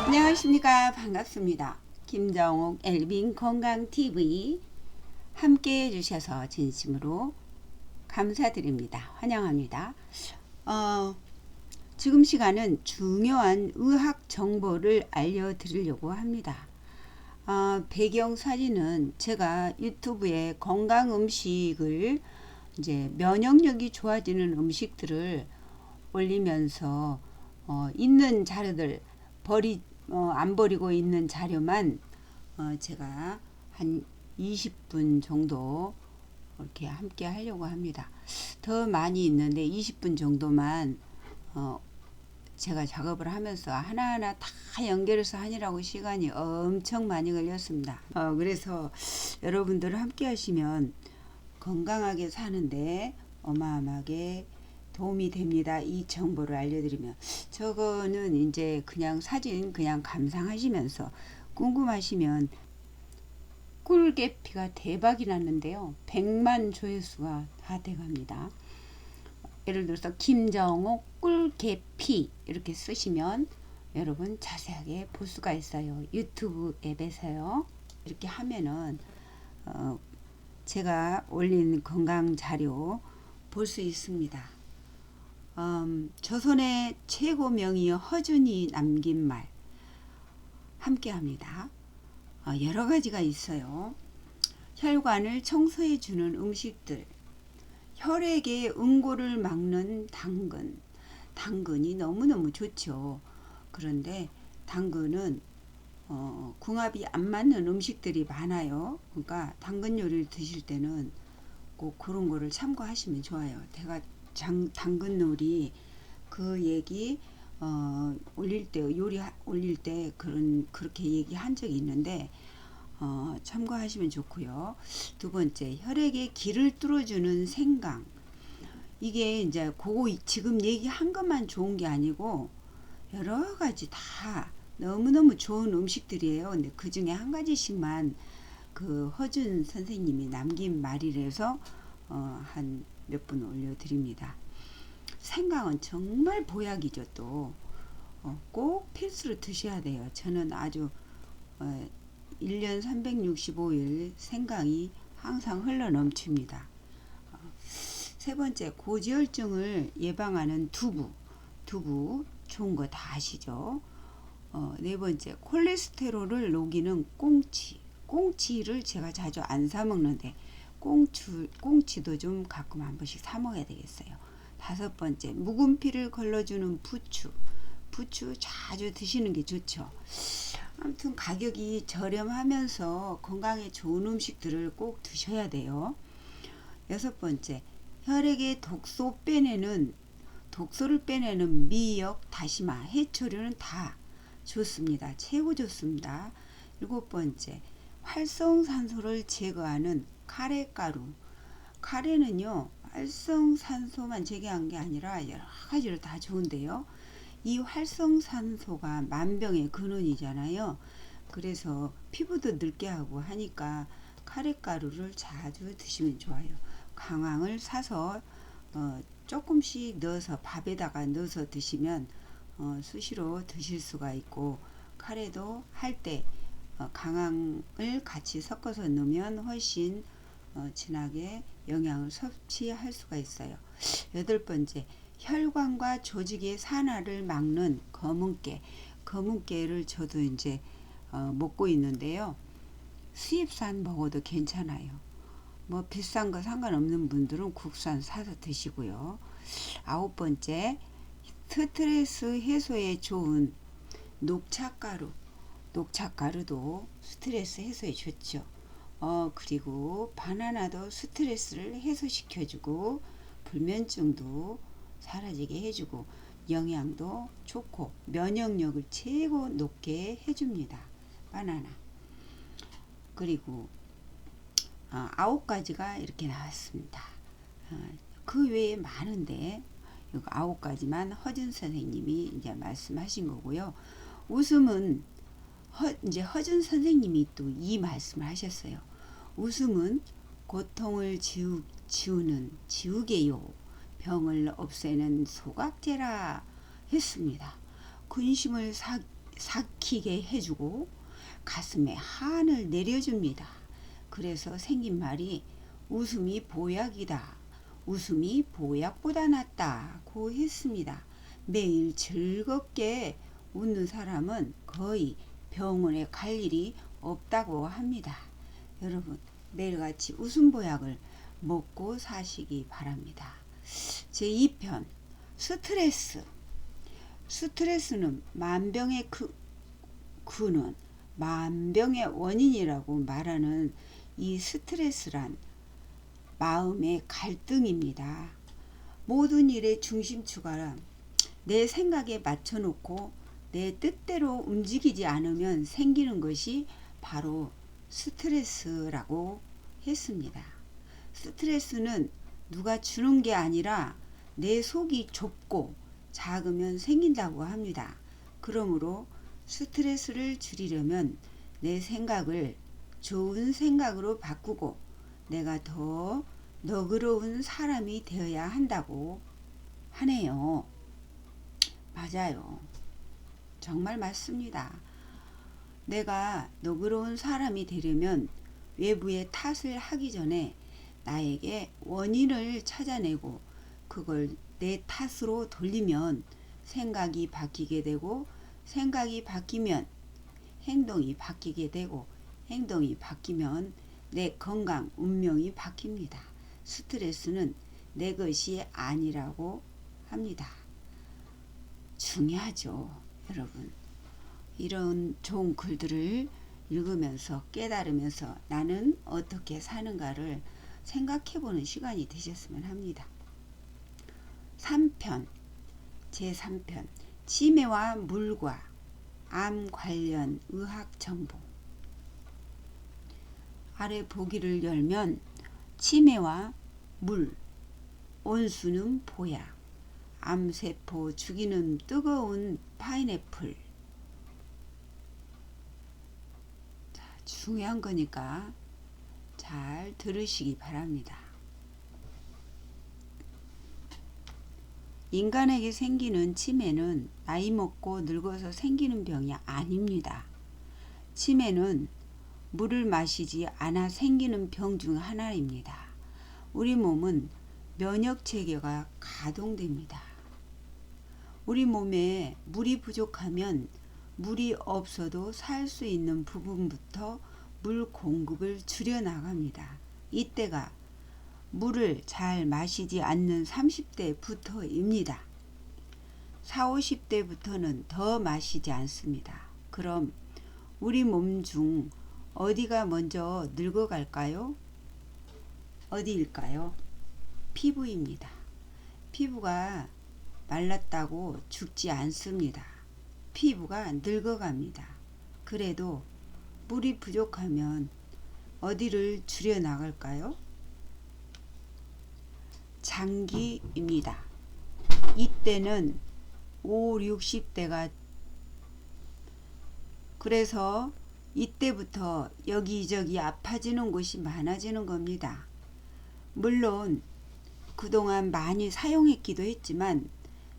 안녕하십니까. 반갑습니다. 김정옥 엘빈 건강TV 함께 해주셔서 진심으로 감사드립니다. 환영합니다. 지금 시간은 중요한 의학 정보를 알려드리려고 합니다. 배경 사진은 제가 유튜브에 건강 음식을 이제 면역력이 좋아지는 음식들을 올리면서 있는 자료들 안 버리고 있는 자료만 제가 한 20분 정도 이렇게 함께 하려고 합니다. 더 많이 있는데 20분 정도만 제가 작업을 하면서 하나하나 다 연결해서 하느라고 시간이 엄청 많이 걸렸습니다. 그래서 여러분들 함께 하시면 건강하게 사는데 어마어마하게 도움이 됩니다. 이 정보를 알려드리면 저거는 이제 그냥 사진 그냥 감상하시면서 궁금하시면 꿀계피가 대박이 났는데요. 100만 조회수가 다 돼갑니다. 예를 들어서 김정옥 꿀계피 이렇게 쓰시면 여러분 자세하게 볼 수가 있어요. 유튜브 앱에서요. 이렇게 하면은 제가 올린 건강 자료 볼 수 있습니다. 조선의 최고 명의 허준이 남긴 말 함께 합니다. 여러 가지가 있어요. 혈관을 청소해 주는 음식들, 혈액의 응고를 막는 당근. 당근이 너무너무 좋죠. 그런데 당근은 궁합이 안 맞는 음식들이 많아요. 그러니까 당근 요리를 드실 때는 꼭 그런 거를 참고하시면 좋아요. 제가 당근 요리 그 얘기 올릴 때 요리 올릴 때 그렇게 얘기한 적이 있는데 참고하시면 좋고요. 두 번째, 혈액에 길을 뚫어주는 생강. 이게 이제 그거 지금 얘기한 것만 좋은 게 아니고 여러 가지 다 너무너무 좋은 음식들이에요. 근데 그 중에 한 가지씩만 그 허준 선생님이 남긴 말이라서 한 몇 분 올려드립니다. 생강은 정말 보약이죠. 또 꼭 필수로 드셔야 돼요. 저는 아주 1년 365일 생강이 항상 흘러 넘칩니다. 세 번째, 고지혈증을 예방하는 두부 좋은 거 다 아시죠? 네 번째, 콜레스테롤을 녹이는 꽁치를 제가 자주 안 사 먹는데 꽁치도 좀 가끔 한 번씩 사 먹어야 되겠어요. 다섯 번째, 묵은 피를 걸러주는 부추 자주 드시는 게 좋죠. 아무튼 가격이 저렴하면서 건강에 좋은 음식들을 꼭 드셔야 돼요. 여섯 번째, 혈액의 독소를 빼내는 미역, 다시마, 해초류는 다 좋습니다. 최고 좋습니다. 일곱 번째, 활성산소를 제거하는 카레가루. 카레는요, 활성산소만 제거한 게 아니라 여러 가지로 다 좋은데요. 이 활성산소가 만병의 근원이잖아요. 그래서 피부도 늙게 하고 하니까 카레가루를 자주 드시면 좋아요. 강황을 사서 조금씩 넣어서 밥에다가 넣어서 드시면 수시로 드실 수가 있고, 카레도 할 때 강황을 같이 섞어서 넣으면 훨씬 진하게 영양을 섭취할 수가 있어요. 여덟 번째, 혈관과 조직의 산화를 막는 검은깨를 저도 이제 먹고 있는데요. 수입산 먹어도 괜찮아요. 뭐 비싼 거 상관없는 분들은 국산 사서 드시고요. 아홉 번째, 스트레스 해소에 좋은 녹차가루도 스트레스 해소에 좋죠. 그리고 바나나도 스트레스를 해소시켜주고 불면증도 사라지게 해주고 영양도 좋고 면역력을 최고 높게 해줍니다. 바나나. 그리고 9가지가 이렇게 나왔습니다. 그 외에 많은데 이거 9가지만 허준 선생님이 이제 말씀하신 거고요. 웃음은 이제 허준 선생님이 또 이 말씀을 하셨어요. 웃음은 고통을 지우개요. 병을 없애는 소각제라 했습니다. 근심을 삭히게 해주고 가슴에 한을 내려줍니다. 그래서 생긴 말이 웃음이 보약이다. 웃음이 보약보다 낫다고 했습니다. 매일 즐겁게 웃는 사람은 거의 병원에 갈 일이 없다고 합니다. 여러분, 매일같이 웃음 보약을 먹고 사시기 바랍니다. 제2편 스트레스. 스트레스는 만병의 근원, 만병의 원인이라고 말하는 이 스트레스란 마음의 갈등입니다. 모든 일의 중심축가 내 생각에 맞춰놓고 내 뜻대로 움직이지 않으면 생기는 것이 바로 스트레스라고 했습니다. 스트레스는 누가 주는 게 아니라 내 속이 좁고 작으면 생긴다고 합니다. 그러므로 스트레스를 줄이려면 내 생각을 좋은 생각으로 바꾸고 내가 더 너그러운 사람이 되어야 한다고 하네요. 맞아요. 정말 맞습니다. 내가 너그러운 사람이 되려면 외부의 탓을 하기 전에 나에게 원인을 찾아내고 그걸 내 탓으로 돌리면 생각이 바뀌게 되고 생각이 바뀌면 행동이 바뀌게 되고 행동이 바뀌면 내 건강, 운명이 바뀝니다. 스트레스는 내 것이 아니라고 합니다. 중요하죠, 여러분. 이런 좋은 글들을 읽으면서 깨달으면서 나는 어떻게 사는가를 생각해보는 시간이 되셨으면 합니다. 3편, 제3편 치매와 물과 암 관련 의학 정보. 아래 보기를 열면 치매와 물, 온수는 보약, 암세포 죽이는 뜨거운 파인애플. 자, 중요한 거니까 잘 들으시기 바랍니다. 인간에게 생기는 치매는 나이 먹고 늙어서 생기는 병이 아닙니다. 치매는 물을 마시지 않아 생기는 병 중 하나입니다. 우리 몸은 면역 체계가 가동됩니다. 우리 몸에 물이 부족하면 물이 없어도 살 수 있는 부분부터 물 공급을 줄여 나갑니다. 이때가 물을 잘 마시지 않는 30대부터입니다. 40, 50대부터는 더 마시지 않습니다. 그럼 우리 몸 중 어디가 먼저 늙어갈까요? 어디일까요? 피부입니다. 피부가 말랐다고 죽지 않습니다. 피부가 늙어갑니다. 그래도 물이 부족하면 어디를 줄여 나갈까요? 장기입니다. 이때는 5, 60대가 그래서 이때부터 여기저기 아파지는 곳이 많아지는 겁니다. 물론 그동안 많이 사용했기도 했지만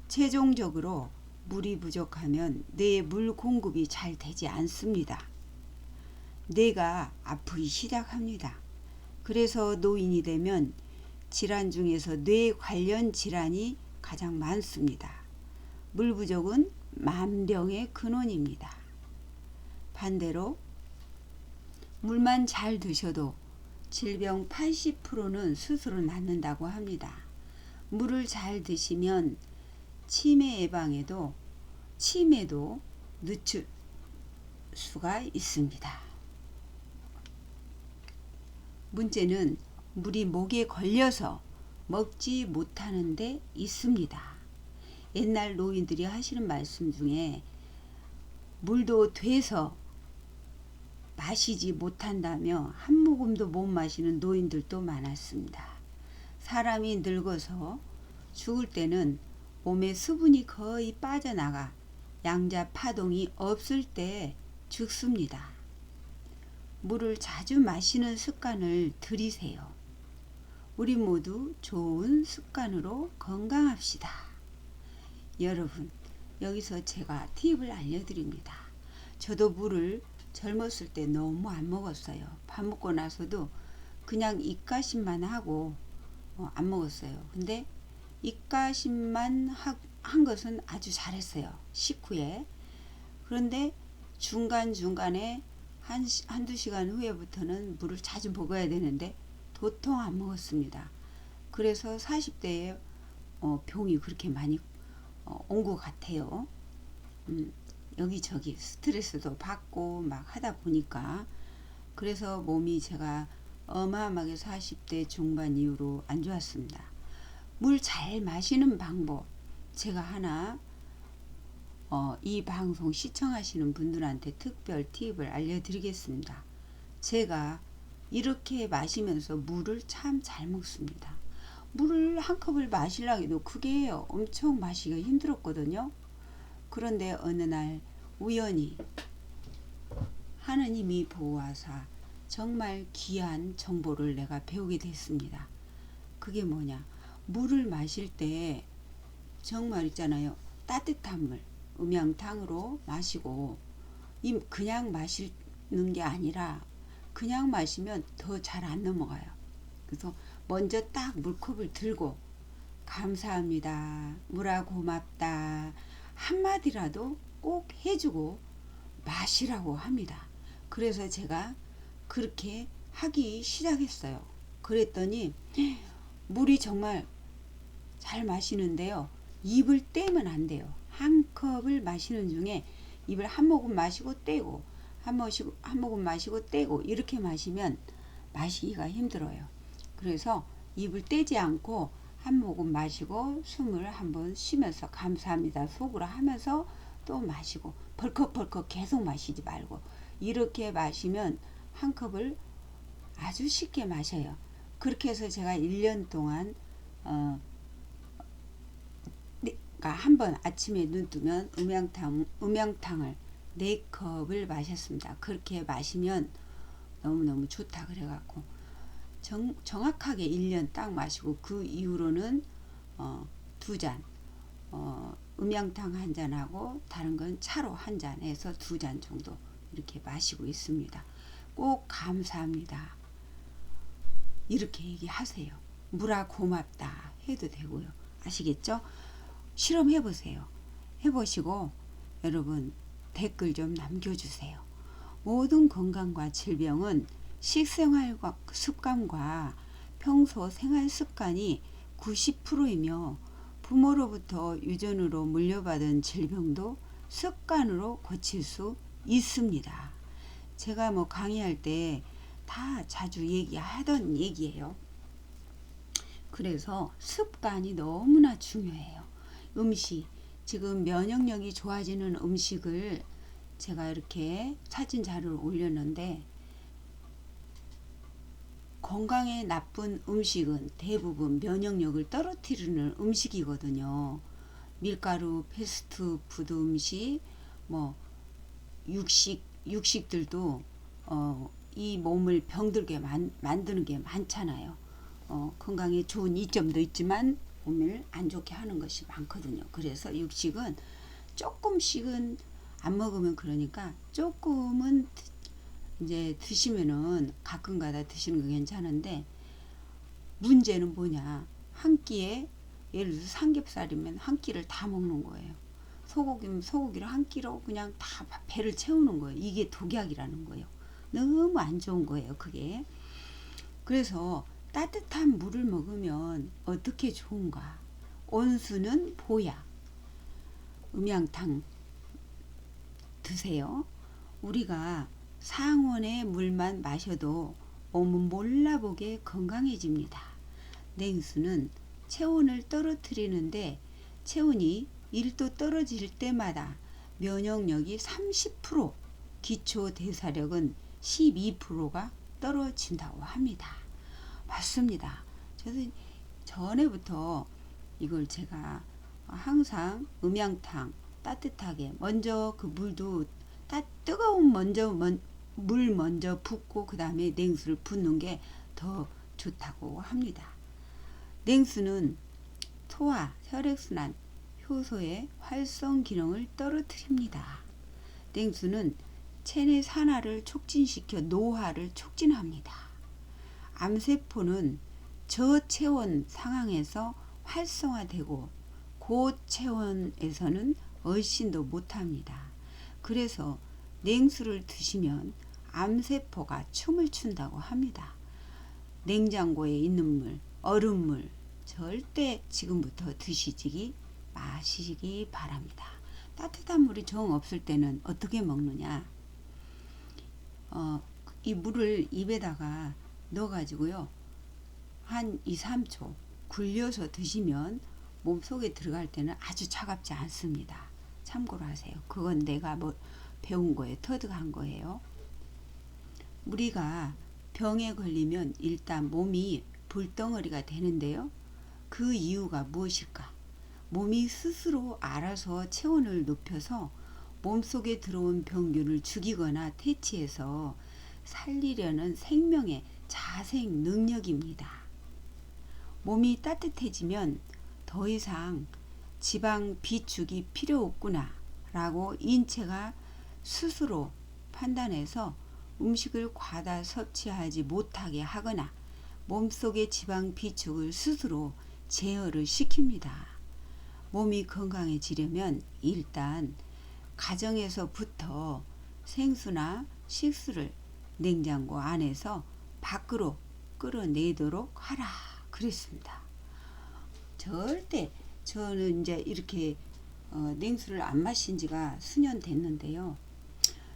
최종적으로 물이 부족하면 뇌에 물 공급이 잘 되지 않습니다. 뇌가 아프기 시작합니다. 그래서 노인이 되면 질환 중에서 뇌 관련 질환이 가장 많습니다. 물 부족은 만병의 근원입니다. 반대로 물만 잘 드셔도 질병 80%는 스스로 낫는다고 합니다. 물을 잘 드시면 치매 예방에도 치매도 늦출 수가 있습니다. 문제는 물이 목에 걸려서 먹지 못하는 데 있습니다. 옛날 노인들이 하시는 말씀 중에 물도 돼서 마시지 못한다며 한 모금도 못 마시는 노인들도 많았습니다. 사람이 늙어서 죽을 때는 몸에 수분이 거의 빠져나가 양자 파동이 없을 때 죽습니다. 물을 자주 마시는 습관을 들이세요. 우리 모두 좋은 습관으로 건강합시다. 여러분, 여기서 제가 팁을 알려드립니다. 저도 물을 젊었을 때 너무 안 먹었어요. 밥 먹고 나서도 그냥 입가심만 하고 안 먹었어요. 근데 입가심만 한 것은 아주 잘했어요. 식후에. 그런데 중간중간에 한두 시간 후에부터는 물을 자주 먹어야 되는데 도통 안 먹었습니다. 그래서 40대에 병이 그렇게 많이 온 것 같아요. 여기저기 스트레스도 받고 막 하다 보니까 그래서 몸이 제가 어마어마하게 40대 중반 이후로 안 좋았습니다. 물 잘 마시는 방법 제가 하나 이 방송 시청하시는 분들한테 특별 팁을 알려드리겠습니다. 제가 이렇게 마시면서 물을 참 잘 먹습니다. 물을 한 컵을 마시려고 해도 그게 엄청 마시기가 힘들었거든요. 그런데 어느 날 우연히 하느님이 보호하사 정말 귀한 정보를 내가 배우게 됐습니다. 그게 뭐냐? 물을 마실 때 정말 있잖아요. 따뜻한 물, 음양탕으로 마시고 그냥 마시는 게 아니라 그냥 마시면 더 잘 안 넘어가요. 그래서 먼저 딱 물컵을 들고 감사합니다. 물아 고맙다. 한마디라도 꼭 해주고 마시라고 합니다. 그래서 제가 그렇게 하기 시작했어요. 그랬더니 물이 정말 잘 마시는데요. 입을 떼면 안 돼요. 한 컵을 마시는 중에 입을 한 모금 마시고 떼고 한 모금 마시고 떼고 이렇게 마시면 마시기가 힘들어요. 그래서 입을 떼지 않고 한 모금 마시고 숨을 한번 쉬면서 감사합니다 속으로 하면서 또 마시고 벌컥벌컥 계속 마시지 말고 이렇게 마시면 한 컵을 아주 쉽게 마셔요. 그렇게 해서 제가 1년 동안 한번 아침에 눈 뜨면 음양탕을 4컵을 마셨습니다. 그렇게 마시면 너무너무 좋다 그래갖고 정확하게 1년 딱 마시고 그 이후로는 2잔 음양탕 1잔하고 다른 건 차로 1잔 해서 2잔 정도 이렇게 마시고 있습니다. 꼭 감사합니다. 이렇게 얘기하세요. 물아 고맙다 해도 되고요. 아시겠죠? 실험해보세요. 해보시고 여러분 댓글 좀 남겨주세요. 모든 건강과 질병은 식생활과 습관과 평소 생활 습관이 90%이며 부모로부터 유전으로 물려받은 질병도 습관으로 고칠 수 있습니다. 제가 강의할 때 다 자주 얘기하던 얘기예요. 그래서 습관이 너무나 중요해요. 음식, 지금 면역력이 좋아지는 음식을 제가 이렇게 사진 자료를 올렸는데 건강에 나쁜 음식은 대부분 면역력을 떨어뜨리는 음식이거든요. 밀가루, 패스트푸드 음식, 육식들도 이 몸을 병들게 만드는 게 많잖아요. 건강에 좋은 이점도 있지만 몸을 안 좋게 하는 것이 많거든요. 그래서 육식은 조금씩은 안 먹으면 그러니까 조금은 이제 드시면은 가끔가다 드시는 거 괜찮은데 문제는 뭐냐? 한 끼에 예를 들어서 삼겹살이면 한 끼를 다 먹는 거예요. 소고기면 소고기를 한 끼로 그냥 다 배를 채우는 거예요. 이게 독약이라는 거예요. 너무 안 좋은 거예요. 그게. 그래서 따뜻한 물을 먹으면 어떻게 좋은가? 온수는 보약. 음양탕 드세요. 우리가 상온의 물만 마셔도 몸은 몰라보게 건강해집니다. 냉수는 체온을 떨어뜨리는데 체온이 1도 떨어질 때마다 면역력이 30%, 기초 대사력은 12%가 떨어진다고 합니다. 맞습니다. 저도 전에부터 이걸 제가 항상 음양탕 따뜻하게 먼저 그 물도 뜨거운 물 먼저 붓고 그 다음에 냉수를 붓는 게 더 좋다고 합니다. 냉수는 소화, 혈액순환, 효소의 활성 기능을 떨어뜨립니다. 냉수는 체내 산화를 촉진시켜 노화를 촉진합니다. 암세포는 저체온 상황에서 활성화되고 고체온에서는 얼씬도 못합니다. 그래서 냉수를 드시면 암세포가 춤을 춘다고 합니다. 냉장고에 있는 물, 얼음물 절대 지금부터 마시기 바랍니다. 따뜻한 물이 정 없을 때는 어떻게 먹느냐? 이 물을 입에다가 넣어가지고요. 한 2, 3초 굴려서 드시면 몸속에 들어갈 때는 아주 차갑지 않습니다. 참고로 하세요. 그건 내가 배운 거예요. 터득한 거예요. 우리가 병에 걸리면 일단 몸이 불덩어리가 되는데요. 그 이유가 무엇일까? 몸이 스스로 알아서 체온을 높여서 몸속에 들어온 병균을 죽이거나 퇴치해서 살리려는 생명의 자생 능력입니다. 몸이 따뜻해지면 더 이상 지방 비축이 필요 없구나 라고 인체가 스스로 판단해서 음식을 과다 섭취하지 못하게 하거나 몸속의 지방 비축을 스스로 제어를 시킵니다. 몸이 건강해지려면 일단 가정에서부터 생수나 식수를 냉장고 안에서 밖으로 끌어내도록 하라 그랬습니다. 절대 저는 이제 이렇게 냉수를 안 마신 지가 수년 됐는데요.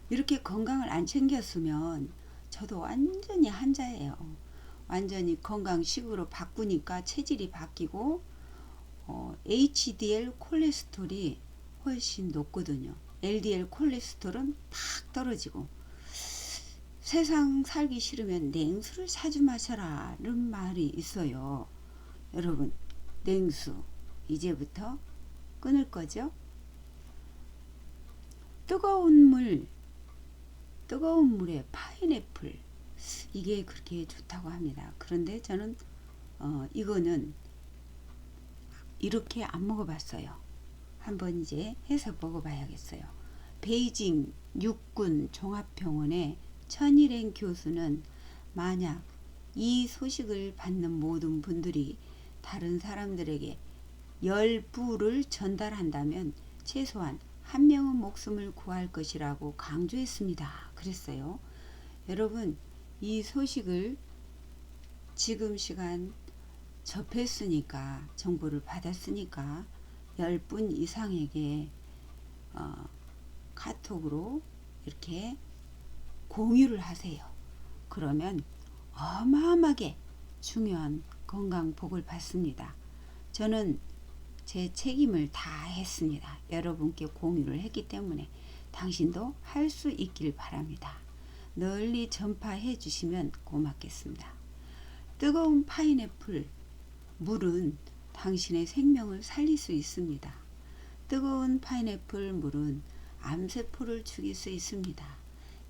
이렇게 건강을 안 챙겼으면 저도 완전히 한자예요. 완전히 건강식으로 바꾸니까 체질이 바뀌고 HDL 콜레스테롤이 훨씬 높거든요. LDL 콜레스테롤은 팍 떨어지고 세상 살기 싫으면 냉수를 자주 마셔라는 말이 있어요. 여러분 냉수 이제부터 끊을 거죠? 뜨거운 물에 파인애플 이게 그렇게 좋다고 합니다. 그런데 저는 이거는 이렇게 안 먹어봤어요. 한번 이제 해서 먹어봐야겠어요. 베이징 육군 종합병원의 천일행 교수는 만약 이 소식을 받는 모든 분들이 다른 사람들에게 10부를 전달한다면 최소한 한 명은 목숨을 구할 것이라고 강조했습니다. 그랬어요. 여러분 이 소식을 지금 시간 접했으니까 정보를 받았으니까 10분 이상에게 카톡으로 이렇게 공유를 하세요. 그러면 어마어마하게 중요한 건강 복을 받습니다. 저는 제 책임을 다했습니다. 여러분께 공유를 했기 때문에 당신도 할 수 있길 바랍니다. 널리 전파해 주시면 고맙겠습니다. 뜨거운 파인애플 물은 당신의 생명을 살릴 수 있습니다. 뜨거운 파인애플 물은 암세포를 죽일 수 있습니다.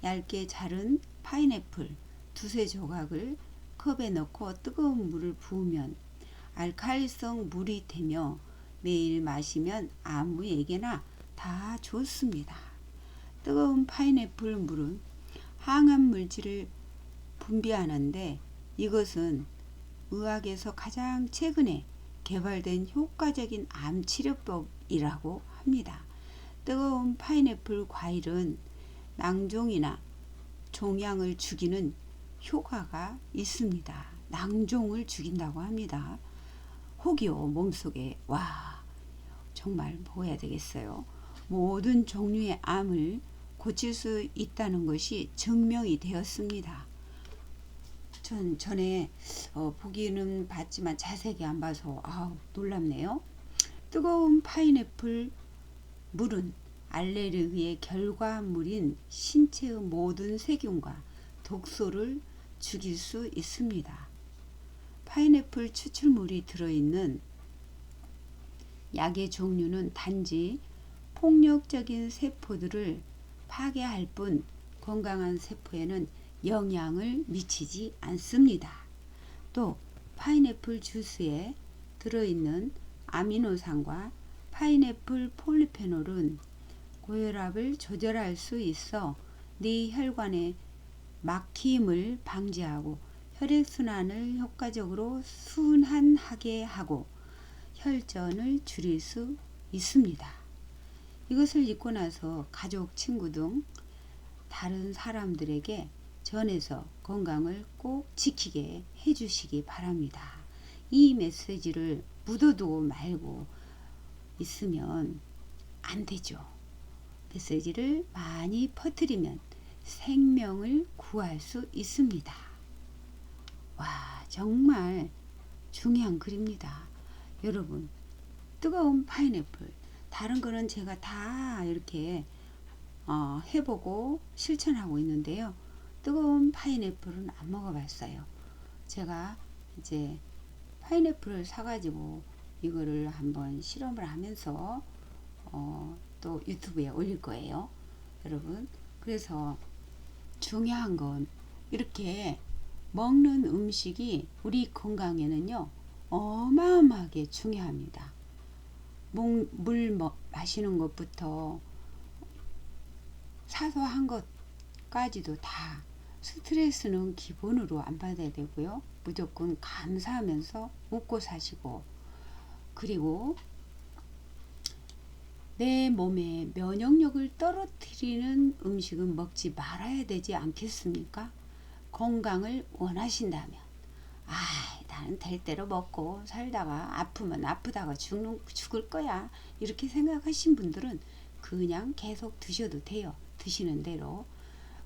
얇게 자른 파인애플 두세 조각을 컵에 넣고 뜨거운 물을 부으면 알칼리성 물이 되며 매일 마시면 아무에게나 다 좋습니다. 뜨거운 파인애플 물은 항암 물질을 분비하는데 이것은 의학에서 가장 최근에 개발된 효과적인 암 치료법이라고 합니다. 뜨거운 파인애플 과일은 낭종이나 종양을 죽이는 효과가 있습니다. 낭종을 죽인다고 합니다. 혹이요 몸속에 와 정말 먹어야 되겠어요. 모든 종류의 암을 고칠 수 있다는 것이 증명이 되었습니다. 전 전에 보기는 봤지만 자세히 안 봐서 놀랍네요. 뜨거운 파인애플 물은 알레르기의 결과물인 신체의 모든 세균과 독소를 죽일 수 있습니다. 파인애플 추출물이 들어있는 약의 종류는 단지 폭력적인 세포들을 파괴할 뿐 건강한 세포에는 영향을 미치지 않습니다. 또 파인애플 주스에 들어있는 아미노산과 파인애플 폴리페놀은 고혈압을 조절할 수 있어 네 혈관의 막힘을 방지하고 혈액순환을 효과적으로 순환하게 하고 혈전을 줄일 수 있습니다. 이것을 읽고 나서 가족, 친구 등 다른 사람들에게 전해서 건강을 꼭 지키게 해주시기 바랍니다. 이 메시지를 묻어두고 말고 있으면 안 되죠. 메시지를 많이 퍼뜨리면 생명을 구할 수 있습니다. 와, 정말 중요한 글입니다. 여러분, 뜨거운 파인애플, 다른 거는 제가 다 이렇게 해보고 실천하고 있는데요. 뜨거운 파인애플은 안 먹어봤어요. 제가 이제 파인애플을 사가지고 이거를 한번 실험을 하면서 또 유튜브에 올릴 거예요. 여러분, 그래서 중요한 건 이렇게 먹는 음식이 우리 건강에는요 어마어마하게 중요합니다. 물 마시는 것부터 사소한 것까지도 다 스트레스는 기본으로 안 받아야 되고요. 무조건 감사하면서 웃고 사시고, 그리고 내 몸의 면역력을 떨어뜨리는 음식은 먹지 말아야 되지 않겠습니까? 건강을 원하신다면 나는 될 대로 먹고 살다가 아프면 아프다가 죽을 거야 이렇게 생각하신 분들은 그냥 계속 드셔도 돼요. 드시는 대로.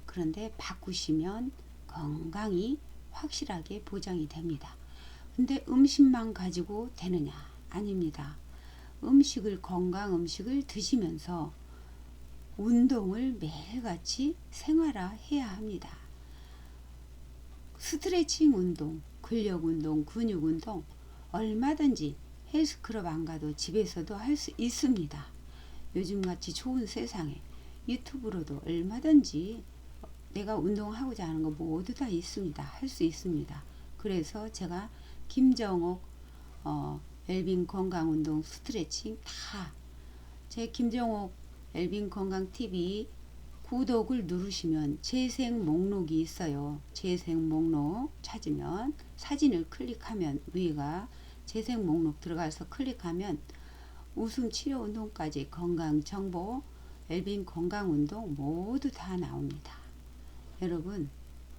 그런데 바꾸시면 건강이 확실하게 보장이 됩니다. 근데 음식만 가지고 되느냐? 아닙니다. 건강 음식을 드시면서 운동을 매일같이 생활화해야 합니다. 스트레칭 운동, 근력 운동, 근육 운동 얼마든지 헬스클럽 안 가도 집에서도 할 수 있습니다. 요즘같이 좋은 세상에 유튜브로도 얼마든지 내가 운동하고자 하는 거 모두 다 있습니다. 할 수 있습니다. 그래서 제가 김정옥 웰빙 건강운동 스트레칭 다 제 김정옥 웰빙 건강TV 구독을 누르시면 재생 목록이 있어요. 재생 목록 찾으면 사진을 클릭하면 위가 재생 목록 들어가서 클릭하면 웃음 치료 운동까지 건강 정보, 웰빙 건강 운동 모두 다 나옵니다. 여러분,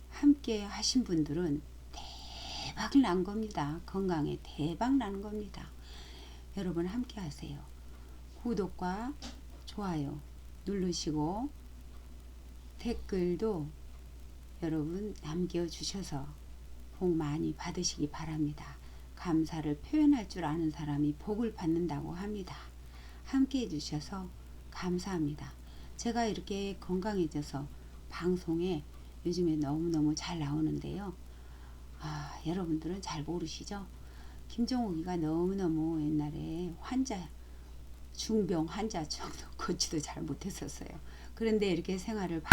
함께 하신 분들은 대박 난 겁니다. 건강에 대박 나는 겁니다. 여러분 함께 하세요. 구독과 좋아요 누르시고 댓글도 여러분 남겨주셔서 복 많이 받으시기 바랍니다. 감사를 표현할 줄 아는 사람이 복을 받는다고 합니다. 함께 해주셔서 감사합니다. 제가 이렇게 건강해져서 방송에 요즘에 너무너무 잘 나오는데요. 여러분들은 잘 모르시죠? 김정옥이가 너무너무 옛날에 중병 환자 정도 고치도 잘 못했었어요. 그런데 이렇게 생활을